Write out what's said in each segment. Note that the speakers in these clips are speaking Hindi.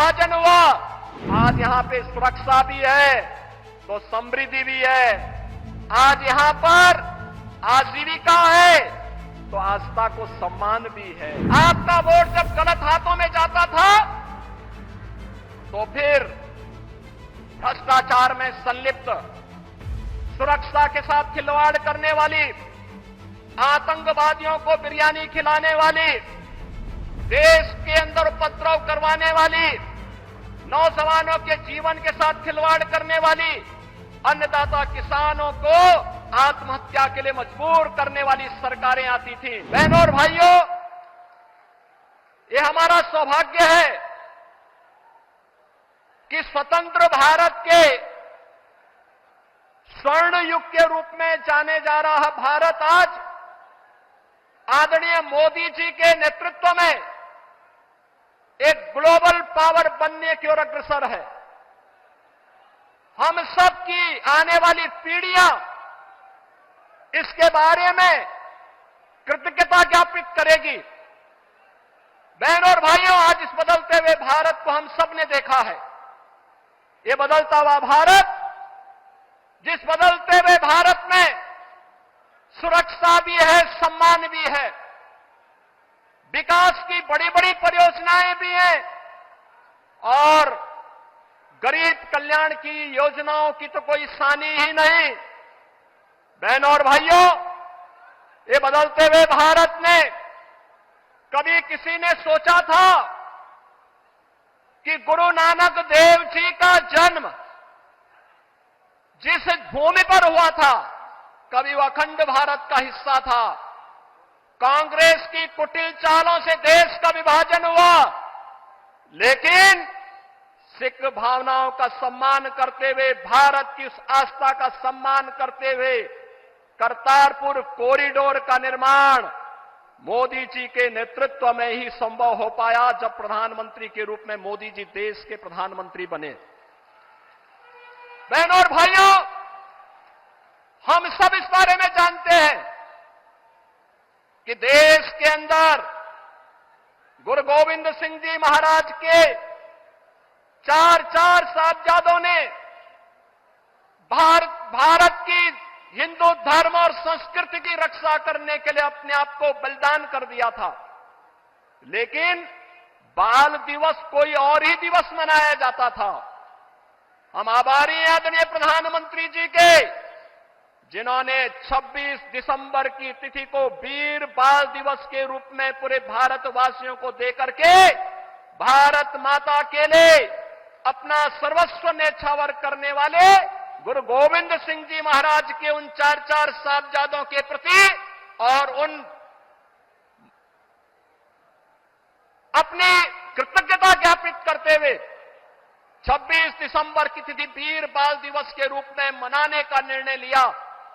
विभाजन हुआ, आज यहां पे सुरक्षा भी है तो समृद्धि भी है। आज यहां पर आजीविका है तो आस्था को सम्मान भी है। आपका वोट जब गलत हाथों में जाता था तो फिर भ्रष्टाचार में संलिप्त, सुरक्षा के साथ खिलवाड़ करने वाली, आतंकवादियों को बिरयानी खिलाने वाली, देश के अंदर उपद्रव करवाने वाली, नौजवानों के जीवन के साथ खिलवाड़ करने वाली, अन्नदाता किसानों को आत्महत्या के लिए मजबूर करने वाली सरकारें आती थी। बहनों और भाइयों, ये हमारा सौभाग्य है कि स्वतंत्र भारत के स्वर्ण युग के रूप में जाने जा रहा भारत आज आदरणीय मोदी जी के नेतृत्व में एक ग्लोबल पावर बनने की ओर अग्रसर है। हम सब की आने वाली पीढ़ियां इसके बारे में कृतज्ञता ज्ञापित करेगी। बहनों और भाइयों, आज इस बदलते हुए भारत को हम सब ने देखा है। ये बदलता हुआ भारत, जिस बदलते हुए भारत में सुरक्षा भी है, सम्मान भी है, विकास की बड़ी बड़ी परियोजनाएं भी हैं और गरीब कल्याण की योजनाओं की तो कोई सानी ही नहीं। बहनों और भाइयों, ये बदलते हुए भारत में कभी किसी ने सोचा था कि गुरु नानक देव जी का जन्म जिस भूमि पर हुआ था, कभी वह अखंड भारत का हिस्सा था। कांग्रेस की कुटिल चालों से देश का विभाजन हुआ, लेकिन सिख भावनाओं का सम्मान करते हुए, भारत की उस आस्था का सम्मान करते हुए करतारपुर कॉरिडोर का निर्माण मोदी जी के नेतृत्व में ही संभव हो पाया, जब प्रधानमंत्री के रूप में मोदी जी देश के प्रधानमंत्री बने। बहनों और भाइयों, हम सब इस बारे में जानते हैं कि देश के अंदर गुरु गोविंद सिंह जी महाराज के चार साहिबजादों ने भारत की हिंदू धर्म और संस्कृति की रक्षा करने के लिए अपने आप को बलिदान कर दिया था। लेकिन बाल दिवस कोई और ही दिवस मनाया जाता था। हम आभारी हैं आदरणीय प्रधानमंत्री जी के, जिन्होंने 26 दिसंबर की तिथि को वीर बाल दिवस के रूप में पूरे भारतवासियों को देकर के भारत माता के लिए अपना सर्वस्व न्यौछावर करने वाले गुरु गोविंद सिंह जी महाराज के उन चार साहिबजादों के प्रति और उन अपनी कृतज्ञता ज्ञापित करते हुए 26 दिसंबर की तिथि वीर बाल दिवस के रूप में मनाने का निर्णय लिया।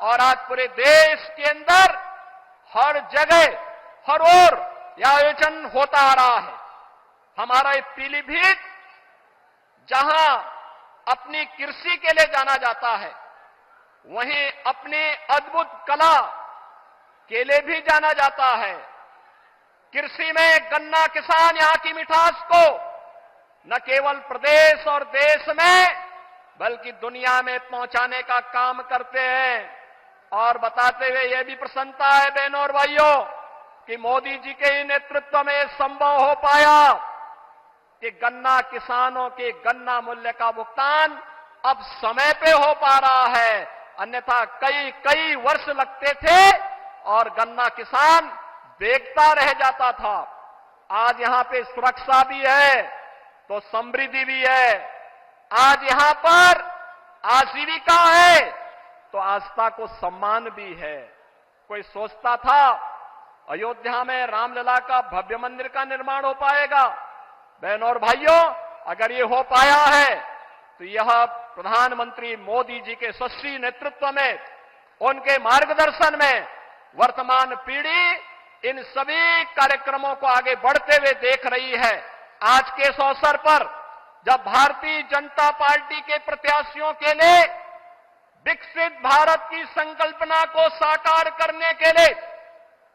और आज पूरे देश के अंदर हर जगह हर ओर यह आयोजन होता आ रहा है। हमारा ये पीलीभीत, जहां अपनी कृषि के लिए जाना जाता है, वहीं अपनी अद्भुत कला के लिए भी जाना जाता है। कृषि में गन्ना किसान यहां की मिठास को न केवल प्रदेश और देश में बल्कि दुनिया में पहुंचाने का काम करते हैं। और बताते हुए यह भी प्रसन्नता है बहनों और भाइयों कि मोदी जी के ही नेतृत्व में संभव हो पाया कि गन्ना किसानों के गन्ना मूल्य का भुगतान अब समय पे हो पा रहा है। अन्यथा कई वर्ष लगते थे और गन्ना किसान देखता रह जाता था। आज यहां पे सुरक्षा भी है तो समृद्धि भी है। आज यहां पर आजीविका है तो आस्था को सम्मान भी है। कोई सोचता था अयोध्या में रामलला का भव्य मंदिर का निर्माण हो पाएगा? बहनों और भाइयों, अगर ये हो पाया है तो यह प्रधानमंत्री मोदी जी के यशस्वी नेतृत्व में, उनके मार्गदर्शन में वर्तमान पीढ़ी इन सभी कार्यक्रमों को आगे बढ़ते हुए देख रही है। आज के इस अवसर पर जब भारतीय जनता पार्टी के प्रत्याशियों के लिए विकसित भारत की संकल्पना को साकार करने के लिए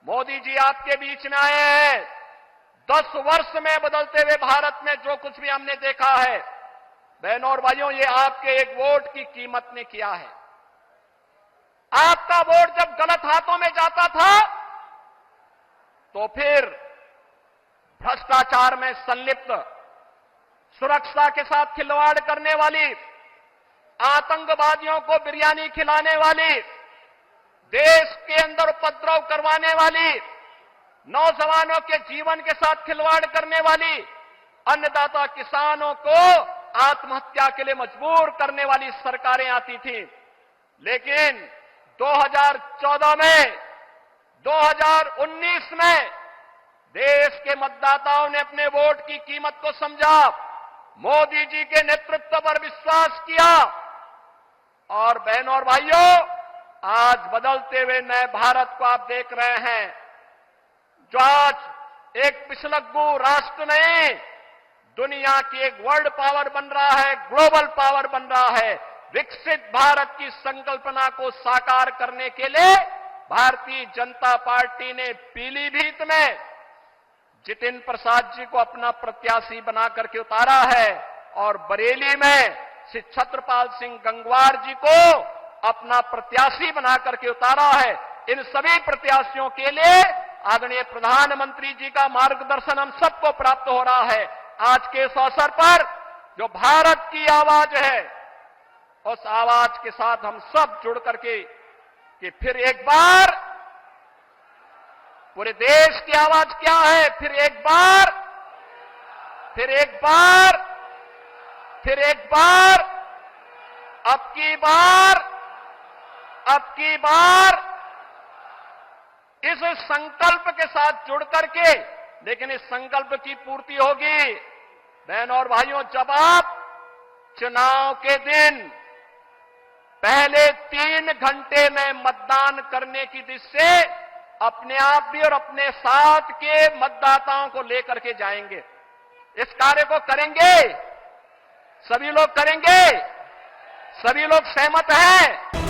मोदी जी आपके बीच में आए हैं, 10 वर्ष में बदलते हुए भारत में जो कुछ भी हमने देखा है, बहनों और भाइयों, ये आपके एक वोट की कीमत ने किया है। आपका वोट जब गलत हाथों में जाता था तो फिर भ्रष्टाचार में संलिप्त, सुरक्षा के साथ खिलवाड़ करने वाली, आतंकवादियों को बिरयानी खिलाने वाली, देश के अंदर उपद्रव करवाने वाली, नौजवानों के जीवन के साथ खिलवाड़ करने वाली, अन्नदाता किसानों को आत्महत्या के लिए मजबूर करने वाली सरकारें आती थी। लेकिन 2014 में, 2019 में देश के मतदाताओं ने अपने वोट की कीमत को समझा, मोदी जी के नेतृत्व पर विश्वास किया और बहनों और भाइयों, आज बदलते हुए नए भारत को आप देख रहे हैं, जो आज एक पिछलग्गू राष्ट्र नहीं, दुनिया की एक वर्ल्ड पावर बन रहा है, ग्लोबल पावर बन रहा है। विकसित भारत की संकल्पना को साकार करने के लिए भारतीय जनता पार्टी ने पीलीभीत में जितिन प्रसाद जी को अपना प्रत्याशी बना करके उतारा है और बरेली में श्री छत्रपाल सिंह गंगवार जी को अपना प्रत्याशी बना करके उतारा है। इन सभी प्रत्याशियों के लिए आदरणीय प्रधानमंत्री जी का मार्गदर्शन हम सबको प्राप्त हो रहा है। आज के इस अवसर पर जो भारत की आवाज है, उस आवाज के साथ हम सब जुड़ करके कि फिर एक बार पूरे देश की आवाज क्या है, फिर एक बार, फिर एक बार, फिर एक बार, अब की बार, अब की बार, इस संकल्प के साथ जुड़ करके, लेकिन इस संकल्प की पूर्ति होगी बहनों और भाइयों जब आप चुनाव के दिन पहले 3 घंटे में मतदान करने की दिशा से अपने आप भी और अपने साथ के मतदाताओं को लेकर के जाएंगे। इस कार्य को करेंगे, सभी लोग करेंगे, सभी लोग सहमत हैं।